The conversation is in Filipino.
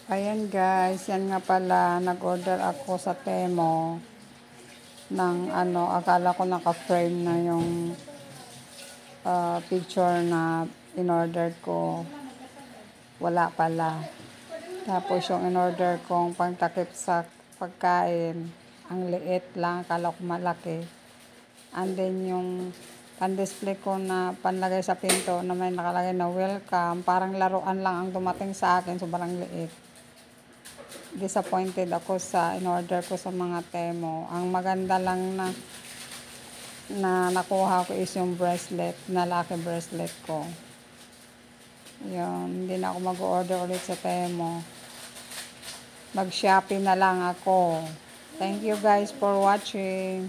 Ayan guys, yan nga pala, nag-order ako sa Temo ng akala ko naka-frame na yung picture na in-order ko. Wala pala. Tapos yung in-order kong pangtakip sa pagkain, ang liit lang, akala ko malaki. And then yung pan-display ko na panlagay sa pinto na may nakalagay na welcome, parang laruan lang ang dumating sa akin, sobrang liit. Disappointed ako sa in-order ko sa mga Temo. Ang maganda lang na nakuha ko is yung bracelet, na lucky bracelet ko. Yun, hindi na ako mag-order ulit sa Temo. Mag-Shopee na lang ako. Thank you guys for watching.